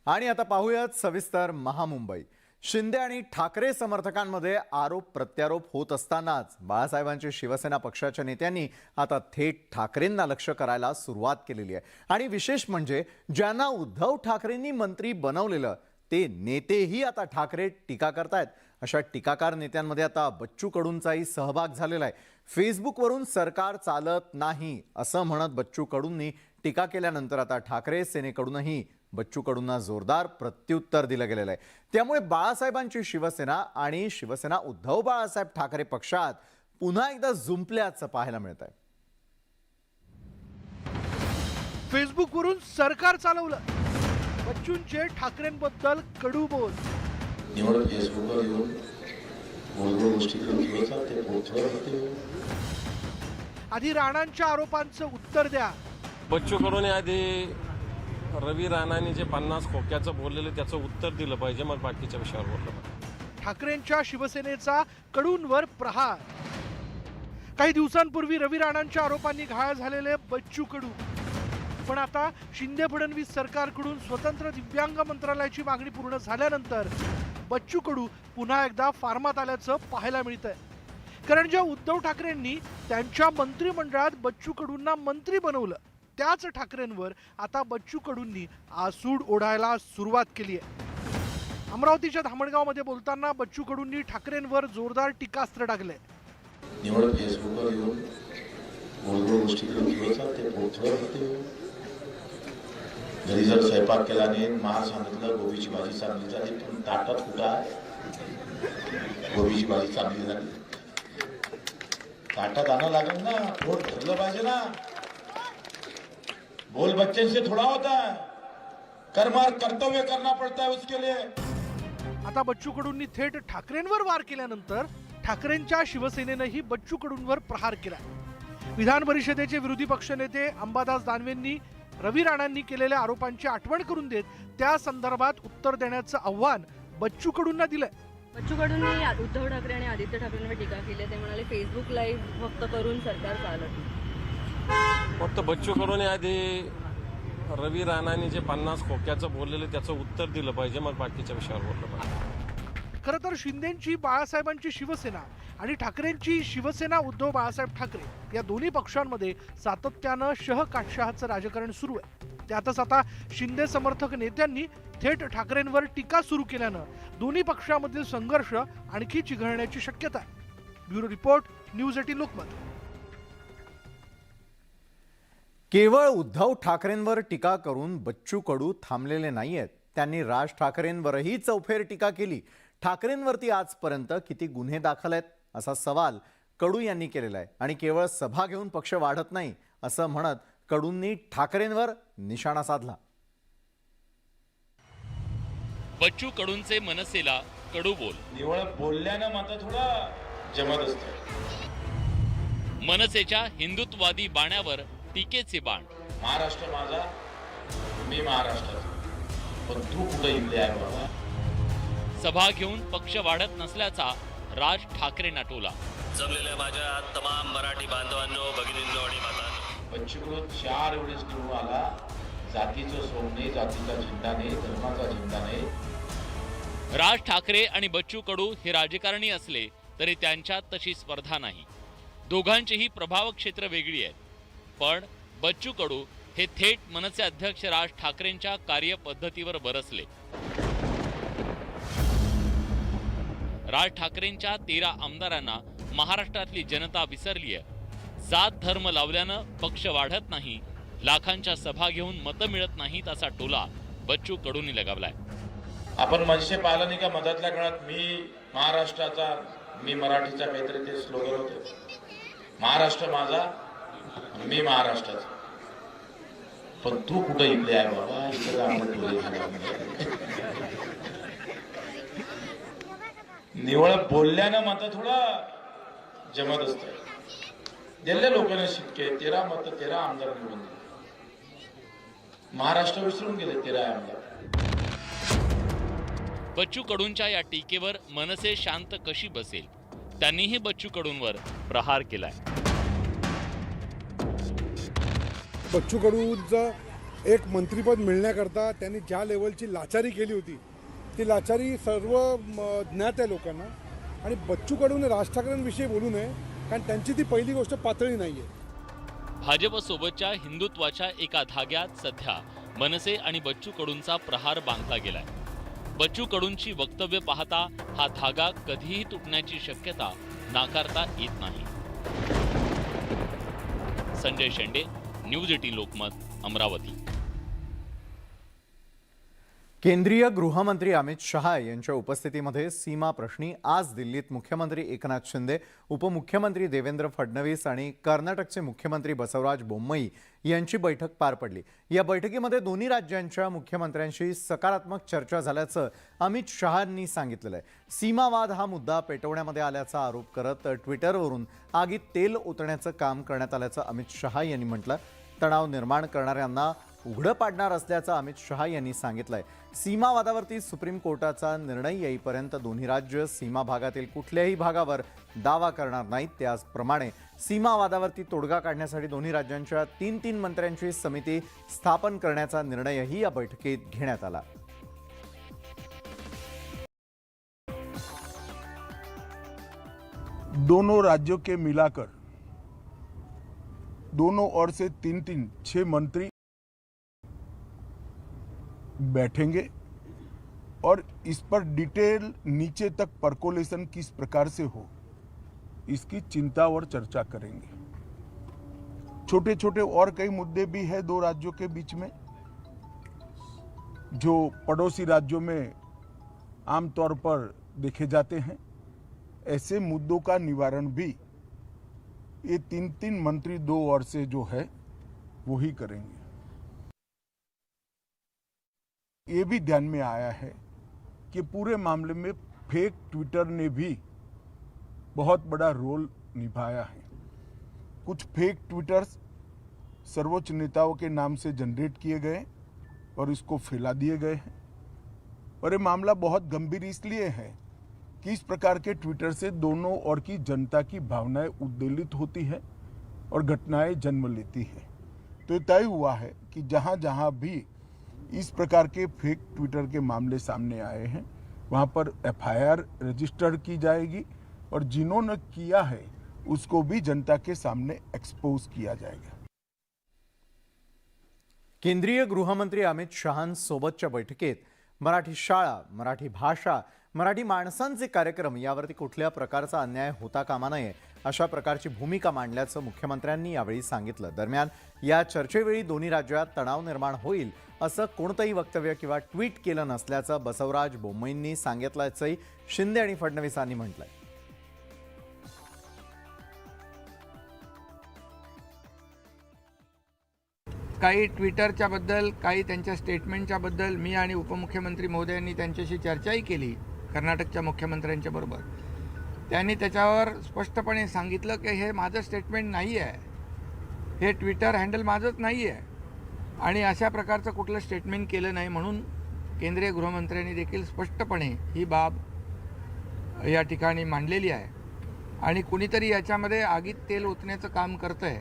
आणि आता पाहूयात सविस्तर महामुंबई। शिंदे आणि ठाकरे समर्थकांमध्ये आरोप प्रत्यारोप होत असतानाच बाळासाहेबांची शिवसेना पक्षाच्या नेत्यांनी आता थेट ठाकरेंना लक्ष्य करायला सुरुवात केलेली आहे। आणि विशेष म्हणजे ज्यांना उद्धव ठाकरेंनी मंत्री बनवलेलं ते नेतेही आता ठाकरे टीका करतायत। अशा टीकाकार नेत्यांमध्ये आता बच्चू कडूंचाही सहभाग झालेला आहे। फेसबुकवरून सरकार चालत नाही असं म्हणत बच्चू कडूंनी टीका केल्यानंतर आता ठाकरे सेनेकडूनही बच्चू कडूंना जोरदार प्रत्युत्तर दिलं गेलेलं आहे। त्यामुळे बाळासाहेबांची शिवसेना आणि शिवसेना उद्धव बाळासाहेब ठाकरे पक्षात पुन्हा एकदा जुंपल्याचं पाहायला मिळत आहे। फेसबुकवरून सरकार चालवलं, बच्चूंचे ठाकरेंबद्दल कडू बोल। निवड फेसबुकवर येऊन गोलगोल गोष्टी करून घ्यायचा ते पोहोचवत होते। आधी राणांच्या आरोपांचं उत्तर द्या। बच्चू कडूने आधी रवी राणांनी जे 50 खोक्याचं बोललेलं त्याचं उत्तर दिलं पाहिजे, मग बाकीच्या विषयावर बोललं पाहिजे। ठाकरेंच्या शिवसेनेचा कडूंवर प्रहार। काही दिवसांपूर्वी रवी राणांच्या आरोपांनी घायल झालेले बच्चू कडू, पण आता शिंदे फडणवीस सरकारकडून स्वतंत्र दिव्यांग मंत्रालयाची मागणी पूर्ण झाल्यानंतर बच्चू कडू पुन्हा एकदा फार्मात आल्याचं पाहायला मिळतंय। कारण ज्या उद्धव ठाकरेंनी त्यांच्या मंत्रिमंडळात बच्चू कडूंना मंत्री बनवलं, त्याच ठाकरेंवर आता बच्चू कडूंनी आसूड ओढायला सुरुवात केली आहे। अमरावतीच्या धामणगावमध्ये बोलताना बच्चू कडूंनी ठाकरेंवर जोरदार टीकास्त्र टाकले। निवड फेसबुकवर येऊन गोलगोल गोष्टी करून घ्यायचा ते पोहोचवत होते। घरी जर स्वयंपाक केला नाही, मार सांगितलं गोबीची भाजी चांगली झाली, पण ताटात कुठं आहे गोबीची भाजी चांगली झाली, ताटात आणा लागेल ना, पोट भरलं पाहिजे ना। बोल बच्चन से थोड़ा होता है, कर्मार कर्तव्य करना पड़ता है उसके लिए। आता बच्चू कडूंनी थेट ठाकरेंवर वार केल्यानंतर ठाकरेंच्या शिवसेनेनेही बच्चू कडूंवर प्रहार केला। विधान परिषदेचे विरोधी पक्षनेते अंबादास दानवेंनी रवी राणांनी केलेल्या आरोपांची आठवण करून देत त्या संदर्भात उत्तर देण्याचं आव्हान बच्चू कडूंना दिलंय। बच्चू कडूंनी उद्धव ठाकरे आणि आदित्य ठाकरेंवर टीका केली। ते म्हणाले फेसबुक लाईव्ह फक्त करून सरकार चालत नाही। फक्त बच्चू कडूने आधी रवी राणांनी जे 50 खोक्याचं बोललेलं त्याचं उत्तर दिलं पाहिजे, मग बाकीच्या विषयावर बोललं पाहिजे। खरं तर शिंदेंची बाळासाहेबांची शिवसेना आणि ठाकरेंची शिवसेना उद्धव बाळासाहेब ठाकरे या दोन्ही पक्षांमध्ये सातत्यानं शह-काटशहाचं राजकारण सुरू आहे। त्यातच आता शिंदे समर्थक नेत्यांनी थेट ठाकरेंवर टीका सुरू केल्यानं दोन्ही पक्षांमधील संघर्ष आणखी चिघळण्याची शक्यता आहे। Bureau report, news 18 Lokmat. केवळ उद्धव ठाकरेंवर टीका करून बच्चू कडू थांबलेले नाहीयेत। त्यांनी राज ठाकरेंवरही चौफेर टीका केली। ठाकरेंवरती आजपर्यंत किती गुन्हे दाखल आहेत असा सवाल कडू यांनी केलेला आहे। आणि केवळ सभा घेऊन पक्ष वाढत नाही असं म्हणत कडूंनी ठाकरेंवर निशाणा साधला। बच्चू कडूंचे मनसेला कडू बोल। निवळ बोलल्यानं मात्र थोडं जमत असतं। मनसेच्या हिंदुत्ववादी बाण्यावर टीकेचे बाण। महाराष्ट्र माझा, मी महाराष्ट्राचा, पण तू कुठं इथले आहे बाबा। सभा घेऊन पक्ष वाढत नसल्याचा राज ठाकरेंना टोला। जमलेल्या माझ्या तमाम मराठी बांधवांनो, भगिनींनो आणि मातांनो, बच्चू कडू 4 वेळेस निवडून आला। जातीचं सोंग नाही, जातीचा झेंडा नाही, धर्माचा झेंडा नाही। राज ठाकरे आणि बच्चू कडू हे राजकारणी असले तरी त्यांच्यात तशी स्पर्धा नाही। दोघांचीही प्रभाव क्षेत्र वेगळी आहेत, पण बच्चू कडू हे थेट मनसे अध्यक्ष राज ठाकरेंच्या कार्यपद्धतीवर बरसले। राज ठाकरेंच्या 13 आमदारांना महाराष्ट्रातली जनता विसरली आहे। जात धर्म लावल्यानं पक्ष वाढत नाही, लाखांच्या सभा घेऊन मतं मिळत नाहीत असा टोला बच्चू कडूंनी लगावलाय। आपण मनसे पाहिलं नाही का मधातल्या काळात, मी महाराष्ट्राचा, मी मराठीचा काहीतरी ते स्लोगन होतं, महाराष्ट्र माझा, मी महाराष्ट्राचा, पण तू कुठं इकडे आहे बाबा, इकडे आपण टोले झाले। निवळ बोलल्यानं मात्र थोडं जमत असतं। दिल्ल्या लोकांना शिक्के 13 मत 13 आमदार निवडून दिले। महाराष्ट्र विसरून गेले 13 आमदार। बच्चू कडूंच्या या टीकेवर मनसे शांत कशी बसेल? त्यांनीही बच्चू कडूंवर प्रहार केलाय। बच्चू कडूंचा एक मंत्रिपद मिळण्याकरता त्यांनी ज्या लेवलची लाचारी केली होती ती लाचारी सर्व ज्ञात आहे लोकांना. आणि बच्चू कडूने राज ठाकरेंविषयी बोलू नये, कारण त्यांची ती पहिली गोष्ट पातळी नाही आहे. भाजपसोबतच्या हिंदुत्वाच्या एका धाग्यात सध्या मनसे आणि बच्चू कडूंचा प्रहार बांधला गेलाय. बच्चू कडूंची वक्तव्य पाहता हा धागा कधीही तुटण्याची शक्यता नाकारता येत नाही. संजय शेंडे, न्यूज 18 लोकमत, अमरावती. केंद्रीय गृहमंत्री अमित शहा यांच्या उपस्थितीमध्ये सीमा प्रश्नी आज दिल्लीत मुख्यमंत्री एकनाथ शिंदे, उपमुख्यमंत्री देवेंद्र फडणवीस आणि कर्नाटकचे मुख्यमंत्री बसवराज बोम्मई यांची बैठक पार पडली. या बैठकीमध्ये दोन्ही राज्यांच्या मुख्यमंत्र्यांशी सकारात्मक चर्चा झाल्याचं अमित शहांनी सांगितलेलं आहे. सीमावाद हा मुद्दा पेटवण्यामध्ये आल्याचा आरोप करत ट्विटरवरून आगीत तेल ओतण्याचं काम करण्यात आल्याचं अमित शहा यांनी म्हटलं. तणाव निर्माण करणाऱ्यांना उघडं पाडणार असल्याचं अमित शहा यांनी सांगितलंय. सीमावादावरती सुप्रीम कोर्टाचा निर्णय येईपर्यंत दोन्ही राज्य सीमा भागातील कुठल्याही भागावर दावा करणार नाहीत. त्याचप्रमाणे सीमावादावरती तोडगा काढण्यासाठी दोन्ही राज्यांच्या 3 मंत्र्यांची समिती स्थापन करण्याचा निर्णयही या बैठकीत घेण्यात आला. दोनों राज्यों के मिलाकर दोनों ओर से 6 मंत्री बैठेंगे और इस पर डिटेल नीचे तक परकोलेशन किस प्रकार से हो इसकी चिंता और चर्चा करेंगे. छोटे छोटे और कई मुद्दे भी हैं दो राज्यों के बीच में, जो पड़ोसी राज्यों में आमतौर पर देखे जाते हैं. ऐसे मुद्दों का निवारण भी ये 3 मंत्री दो ओर से जो है वो ही करेंगे. ये भी ध्यान में आया है कि पूरे मामले में फेक ट्विटर ने भी बहुत बड़ा रोल निभाया है. कुछ फेक ट्विटर्स सर्वोच्च नेताओं के नाम से जनरेट किए गए और इसको फैला दिए गए हैं. और ये मामला बहुत गंभीर इसलिए है कि इस प्रकार के ट्विटर से दोनों ओर की जनता की भावनाएं उद्वेलित होती है और घटनाएं जन्म लेती है. तो ये तय हुआ है कि जहां जहां भी इस प्रकार के फेक ट्विटर के मामले सामने आए हैं वहां पर FIR रजिस्टर की जाएगी और जिन्होंने किया है उसको भी जनता के सामने एक्सपोज किया जाएगा. केंद्रीय गृहमंत्री अमित शहांसोबतच्या बैठकीत मराठी शाळा, मराठी भाषा, मराठी माणसांचे कार्यक्रम यावरती कुठल्या प्रकारचा अन्याय होता कामा नये अशा प्रकारची भूमिका मांडल्याचं मुख्यमंत्र्यांनी यावेळी सांगितलं. दरम्यान या चर्चेवेळी दोन्ही राज्यात तणाव निर्माण होईल असं कोणतंही वक्तव्य किंवा ट्विट केलं नसल्याचं बसवराज बोम्मईंनी सांगितल्याचंही शिंदे आणि फडणवीसांनी म्हटलंय. काही ट्विटरच्या बद्दल, काही त्यांच्या स्टेटमेंटच्या बद्दल मी आणि उपमुख्यमंत्री महोदयांनी त्यांच्याशी चर्चाही केली कर्नाटकच्या मुख्यमंत्र्यांच्या बरोबर. त्यांनी त्याच्यावर स्पष्टपणे सांगितलं की हे माझं स्टेटमेंट नाही आहे, हे ट्विटर हँडल माझंच नाही आहे आणि अशा प्रकारचं कुठलं स्टेटमेंट केलं नाही. म्हणून केंद्रीय गृहमंत्र्यांनी देखील स्पष्टपणे ही बाब या ठिकाणी मांडलेली आहे. आणि कुणीतरी याच्यामध्ये आगीत तेल ओतण्याचं काम करतं आहे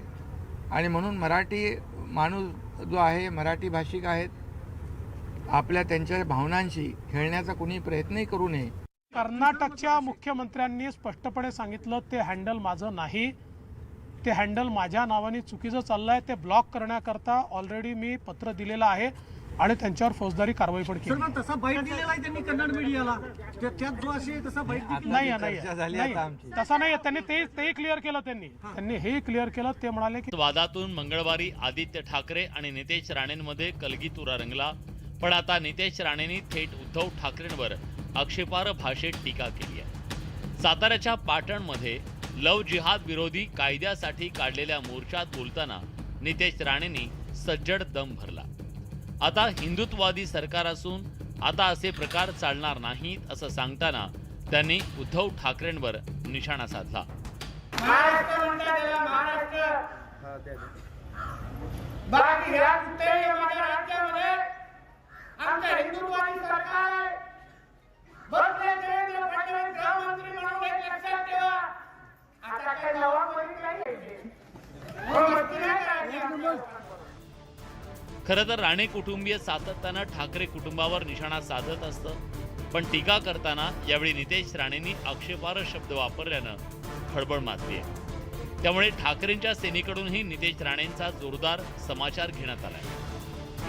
आणि म्हणून मराठी माणूस जो आहे, मराठी भाषिक आहेत, आपल्या त्यांच्या भावनांशी खेळण्याचा कुणी प्रयत्नही करू नये. कर्नाटकच्या मुख्यमंत्र्यांनी स्पष्टपणे सांगितलं ते हँडल माझं नाही, ते हँडल माझ्या नावाने चुकीचं चाललं आहे, ते ब्लॉक करण्याकरता ऑलरेडी मी पत्र दिलेलं आहे आणि त्यांच्यावर फौजदारी कारवाई पण केली. तसा बाईट दिलेला आहे त्यांनी कन्नड मीडियाला, त्यात जो असे तसा बाईट नाही तसा नाही. त्यांनी ते क्लिअर केलं, त्यांनी हे क्लिअर केलं. ते म्हणाले की वादातून मंगळवारी आदित्य ठाकरे आणि नितेश राणेंमध्ये कलगीतुरा रंगला. पण आता नितेश राणेंनी थेट उद्धव ठाकरेंवर आक्षेपार्ह भाषेत टीका केली आहे. साताऱ्याच्या पाटणमध्ये लव जिहाद विरोधी कायद्यासाठी काढलेल्या मोर्चात बोलताना नितेश राणेंनी सज्जड दम भरला. आता हिंदुत्ववादी सरकार असून आता असे प्रकार चालणार नाहीत असं सांगताना त्यांनी उद्धव ठाकरेंवर निशाणा साधला. खरं तर राणे कुटुंबीय सातत्यानं ठाकरे कुटुंबावर निशाणा साधत असतं, पण टीका करताना यावेळी नितेश राणेंनी आक्षेपार्ह शब्द वापरल्यानं खळबळ माजली आहे. त्यामुळे ठाकरेंच्या सेनेकडूनही नितेश राणेंचा जोरदार समाचार घेण्यात आलाय.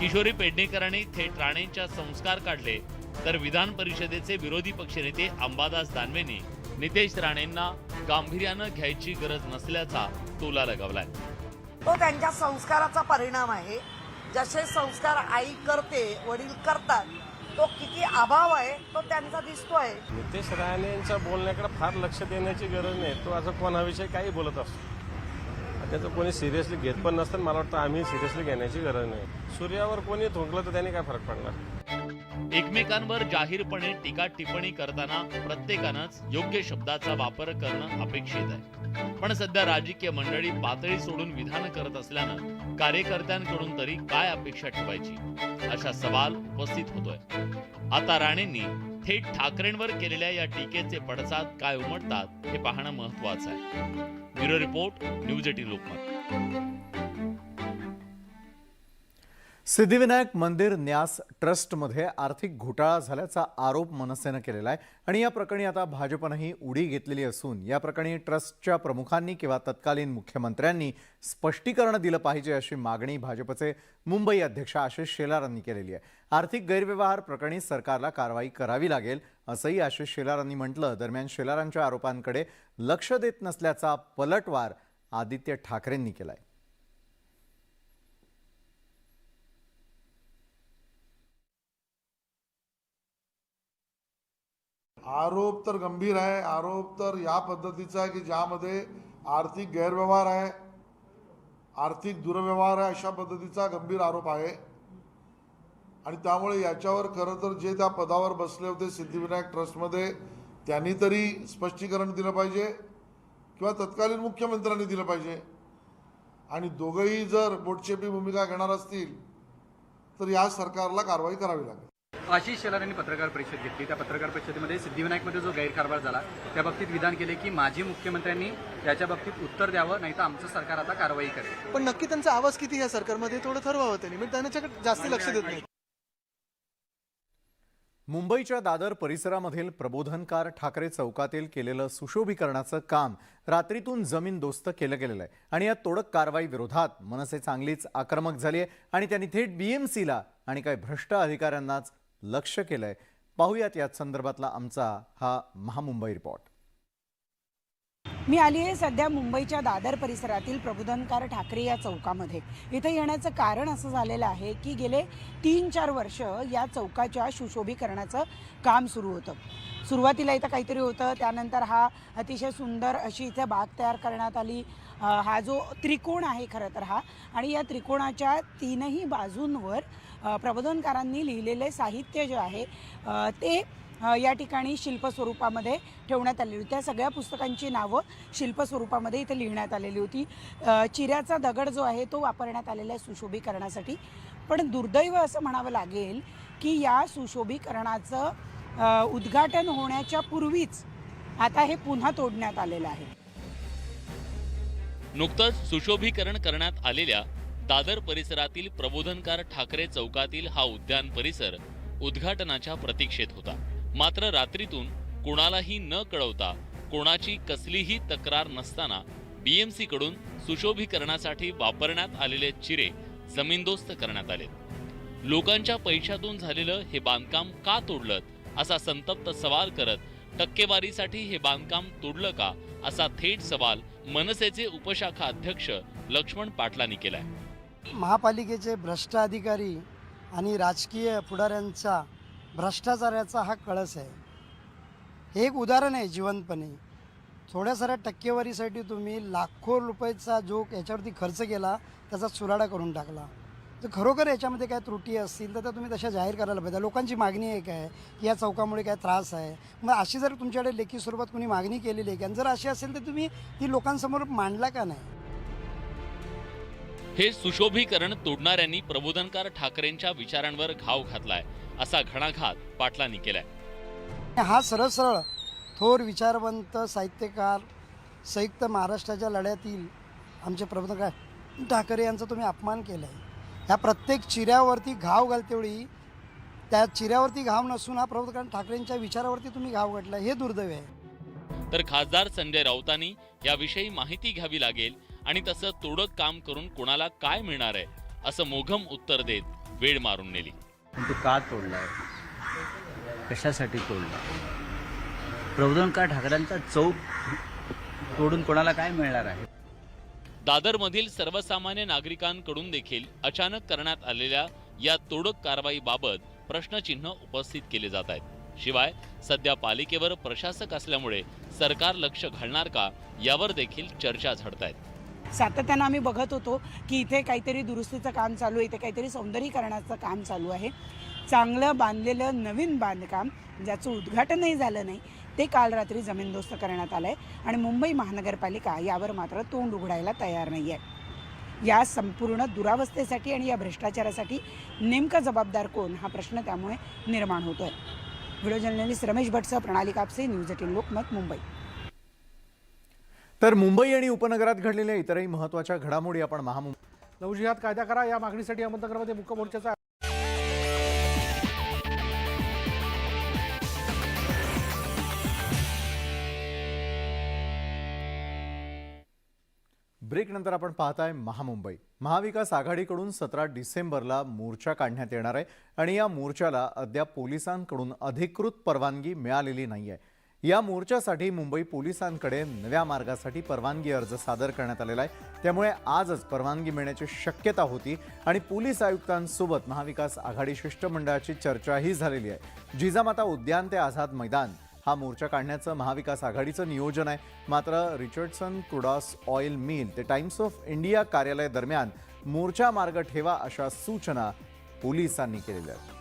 किशोरी पेडणेकरांनी थेट राणेंच्या संस्कार काढले, तर विधान परिषदेचे विरोधी पक्षनेते अंबादास दानवेंनी नितेश राणेंना गांभीर्यानं घ्यायची गरज नसल्याचा टोला लगावलाय. तो त्यांच्या संस्काराचा परिणाम आहे. जसे संस्कार आई करते, वडील करतात, तो किती अभाव आहे तो त्यांचा दिसतोय. नितेश राणेंच्या बोलण्याकडे फार लक्ष देण्याची गरज नाही. तो असं कोणाविषयी काही बोलत असतो, त्याचं कोणी सिरियसली घेत पण नसतं. मला वाटतं आम्ही सिरियसली घेण्याची गरज नाही. सूर्यावर कोणी थुंकलं तर त्याने काय फरक पडणार. एकमेकांवर जाहीरपणे टीका टिप्पणी करताना प्रत्येकानंच योग्य शब्दाचा वापर करणं अपेक्षित आहे. पण सध्या राजकीय मंडळी पातळी सोडून विधान करत असल्यानं कार्यकर्त्यांकडून तरी काय अपेक्षा ठेवायची असा सवाल उपस्थित होतोय. आता राणेंनी थेट ठाकरेंवर केलेल्या या टीकेचे पडसाद काय उमटतात हे पाहणं महत्वाचं आहे. Bureau report, news 18 Lokmat. Siddhivinayak मंदिर न्यास ट्रस्टमध्ये आर्थिक घोटाळा झाल्याचा आरोप मनसेनं केलेला आहे आणि या प्रकरणी आता भाजपनंही उडी घेतलेली असून या प्रकरणी ट्रस्टच्या प्रमुखांनी किंवा तत्कालीन मुख्यमंत्र्यांनी स्पष्टीकरण दिलं पाहिजे अशी मागणी भाजपचे मुंबई अध्यक्ष आशिष शेलार यांनी केलेली आहे. आर्थिक गैरव्यवहार प्रकरणी सरकारला कारवाई करावी लागेल असंही आशिष शेलार यांनी म्हटलं. दरम्यान शेलारांच्या आरोपांकडे लक्ष देत नसल्याचा पलटवार आदित्य ठाकरेंनी केलाय. आरोप तर गंभीर आहे. आरोप तर या पद्धतीचा आहे की ज्यामध्ये आर्थिक गैरव्यवहार आहे, आर्थिक दुर्व्यवहार आहे, अशा पद्धतीचा गंभीर आरोप आहे. आणि त्यामुळे याच्यावर खरं तर जे त्या पदावर बसले होते सिद्धिविनायक ट्रस्टमध्ये त्यांनी तरी स्पष्टीकरण दिलं पाहिजे किंवा तत्कालीन मुख्यमंत्र्यांनी दिलं पाहिजे. आणि दोघंही जर बोटचेपी भूमिका घेणार असतील तर या सरकारला कारवाई करावी लागेल. आशिष शेलार यांनी पत्रकार परिषद घेतली. त्या पत्रकार परिषदेमध्ये सिद्धिविनायकमध्ये जो गैरकारभार झाला त्या बाबतीत विधान केले की माजी मुख्यमंत्र्यांनी याच्या बाबतीत उत्तर द्यावं, नाही तर आमचं सरकार आता कारवाई करेल. पण नक्की त्यांचा आवाज किती या सरकारमध्ये थोडं ठरवावं त्यांनी, म्हणजे त्यांच्याकडे जास्त लक्ष देत नाही. मुंबईच्या दादर परिसरामधील प्रबोधनकार ठाकरे चौकातील केलेलं सुशोभीकरणाचं काम रात्रीतून जमीनदोस्त केलं गेलेलं आहे आणि या तोडक कारवाई विरोधात मनसे चांगलीच आक्रमक झाली आहे आणि त्यांनी थेट बीएमसीला आणि काही भ्रष्ट अधिकाऱ्यांनाच लक्ष केलंय. पाहूयात या संदर्भातला आमचा हा महामुंबई रिपोर्ट. मी आली आहे सध्या मुंबईच्या दादर परिसरातील प्रबोधनकार ठाकरे या चौकामध्ये. इथे येण्याचं कारण असं झालेलं आहे की गेले 3-4 वर्ष या चौकाच्या सुशोभीकरणाचं काम सुरू होतं. सुरुवातीला इथं काहीतरी होतं, त्यानंतर हा अतिशय सुंदर अशी इथे बाग तयार करण्यात आली. हा जो त्रिकोण आहे खरं तर हा, आणि या त्रिकोणाच्या 3ही बाजूंवर प्रबोधनकारांनी लिहिलेले साहित्य जे आहे ते या ठिकाणी शिल्प स्वरूपामध्ये ठेवण्यात आलेली होती. त्या सगळ्या पुस्तकांची नावं शिल्प स्वरूपामध्ये इथे लिहिण्यात आलेली होती. चिऱ्याचा दगड जो आहे तो वापरण्यात आलेला आहे सुशोभीकरणासाठी. पण दुर्दैव असं म्हणावं लागेल की या सुशोभीकरणाचं उद्घाटन होण्याच्या पूर्वीच आता हे पुन्हा तोडण्यात आलेलं आहे. नुकतंच सुशोभीकरण करण्यात आलेल्या दादर परिसरातील प्रबोधनकार ठाकरे चौकातील हा उद्यान परिसर उद्घाटनाच्या प्रतीक्षेत होता. मात्र रात्रीतून कोणालाही न कळवता, कोणाची कसलीही तक्रार नसताना बीएमसी कडून सुशोभीकरणासाठी वापरण्यात आलेले चिरे जमीनदोस्त करण्यात आले. लोकांच्या पैशातून झालेलं हे बांधकाम का तोडलं असा संतप्त सवाल करत टक्केवारीसाठी हे बांधकाम तोडलं का असा थेट सवाल मनसेचे उपशाखा अध्यक्ष लक्ष्मण पाटलांनी केलाय. महापालिकेचे भ्रष्ट अधिकारी आणि राजकीय पुढाऱ्यांचा भ्रष्टाचाराचा हा कळस आहे. हे एक उदाहरण आहे जिवंतपणे. थोड्या साऱ्या टक्केवारीसाठी तुम्ही लाखो रुपयाचा जो याच्यावरती खर्च केला त्याचा चुराडा करून टाकला. तर खरोखर याच्यामध्ये काय त्रुटी असतील तर तुम्ही तशा जाहीर करायला पाहिजे. लोकांची मागणी एक आहे की या चौकामुळे काय त्रास आहे. मग अशी जर तुमच्याकडे लेखी स्वरूपात कोणी मागणी केलेली आहे आणि जर अशी असेल तर तुम्ही ती लोकांसमोर मांडला का नाही. हे सुशोभीकरण तोडणाऱ्यांनी प्रबोधनकार ठाकरेंच्या विचारांवर घाव घातलाय असा घणाघात पाटलांनी केलाय. हा सरळ सरळ थोर विचारवंत साहित्यकार, संयुक्त महाराष्ट्राच्या लढ्यातील आमचे प्रबोधनकार ठाकरे यांचा तुम्ही अपमान केला आहे. ह्या प्रत्येक चिऱ्यावरती घाव घालतेवेळी त्या चिऱ्यावरती घाव नसून हा प्रफुल्ल ठाकरेंच्या विचारावरती तुम्ही घाव घातला, हे दुर्दैव आहे. तर खासदार संजय राऊतांनी याविषयी माहिती घ्यावी लागेल आणि तसं तोडक काम करून कोणाला काय मिळणार आहे असं मोघम उत्तर देत वेळ मारून नेली. पण तो का तोडलाय, कशासाठी तोडला? प्रबोधनकार ठाकरेंचा चौक तोडून कोणाला काय मिळणार आहे? दादरमधील सर्वसामान्य नागरिकांकडून देखील अचानक करण्यात आलेल्या या तोडक कारवाईबाबत प्रश्नचिन्ह उपस्थित केले जात आहेत. शिवाय सध्या पालिकेवर प्रशासक असल्यामुळे सरकार लक्ष घालणार का यावर देखील चर्चा झडतायत. सातत्यानं आम्ही बघत होतो की इथे काहीतरी दुरुस्तीचं काम चालू आहे, इथे काहीतरी सौंदर्यीकरणाचं काम चालू आहे. चांगलं बांधलेलं नवीन बांधकाम ज्याचं उद्घाटनही झालं नाही ते काल रात्री जमीनदोस्त करण्यात आलं आहे आणि मुंबई महानगरपालिका यावर मात्र तोंड उघडायला तयार नाही आहे. या संपूर्ण दुरावस्थेसाठी आणि या भ्रष्टाचारासाठी नेमका जबाबदार कोण हा प्रश्न त्यामुळे निर्माण होतो आहे. व्हिडिओ जर्नलिस्ट रमेश भटसह प्रणाली कापसे, न्यूज 18 लोकमत, मुंबई. तर मुंबई आणि उपनगरात घडलेल्या इतरही महत्त्वाच्या घडामोडी आपण महामुंबई लव जिहाद कायदा करा या मागणीसाठी अहमदनगरमध्ये मुक्का मोर्चाचा ब्रेक नंतर आपण पाहताय महामुंबई. महाविकास आघाडीकडून 17 डिसेंबरला मोर्चा काढण्यात येणार आहे आणि या मोर्चाला अद्याप पोलिसांकडून अधिकृत परवानगी मिळालेली नाहीये. या मोर्चासाठी मुंबई पोलिसांकडे नव्या मार्गासाठी परवानगी अर्ज सादर करण्यात आलेला आहे. त्यामुळे आजच परवानगी मिळण्याची शक्यता होती आणि पोलीस आयुक्तांसोबत महाविकास आघाडी शिष्टमंडळाची चर्चाही झालेली आहे. जिजामाता उद्यान ते आझाद मैदान हा मोर्चा काढण्याचं महाविकास आघाडीचं नियोजन आहे. मात्र रिचर्डसन क्रुडास ऑइल मिल ते टाइम्स ऑफ इंडिया कार्यालय दरम्यान मोर्चा मार्ग ठेवा अशा सूचना पोलिसांनी केलेल्या आहेत.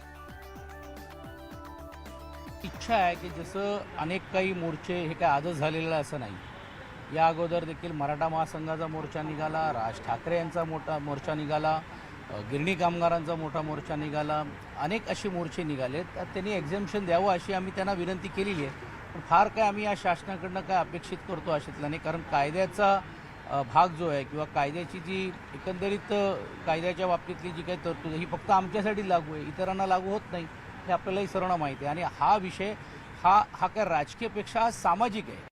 इच्छा आहे की जसं अनेक काही मोर्चे हे काय आजच झालेलं असं नाही. या अगोदर देखील मराठा महासंघाचा मोर्चा निघाला, राज ठाकरे यांचा मोठा मोर्चा निघाला, गिरणी कामगारांचा मोठा मोर्चा निघाला, अनेक असे मोर्चे निघाले. तर त्यांनी एक्झेम्पशन द्यावं अशी आम्ही त्यांना विनंती केलेली आहे. पण फार काय आम्ही या शासनाकडनं काय अपेक्षित करतो अशातलं नाही. कारण कायद्याचा भाग जो आहे किंवा कायद्याची जी एकंदरीत कायद्याच्या बाबतीतली जी काही तरतूद ही फक्त आमच्यासाठी लागू आहे, इतरांना लागू होत नाही, हे आपल्यालाही सर्वांना माहिती आहे. आणि हा विषय हा काय राजकीयपेक्षा हा सामाजिक आहे.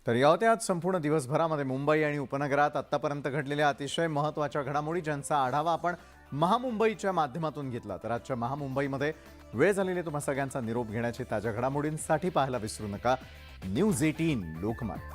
तर या होत्या आज संपूर्ण दिवसभरामध्ये मुंबई आणि उपनगरात आत्तापर्यंत घडलेल्या अतिशय महत्त्वाच्या घडामोडी ज्यांचा आढावा आपण महामुंबईच्या माध्यमातून घेतला. तर आजच्या महामुंबईमध्ये वेळ झालेली तुम्हा सगळ्यांचा निरोप घेण्याची ताज्या घडामोडींसाठी पाहायला विसरू नका न्यूज 18 लोकमत.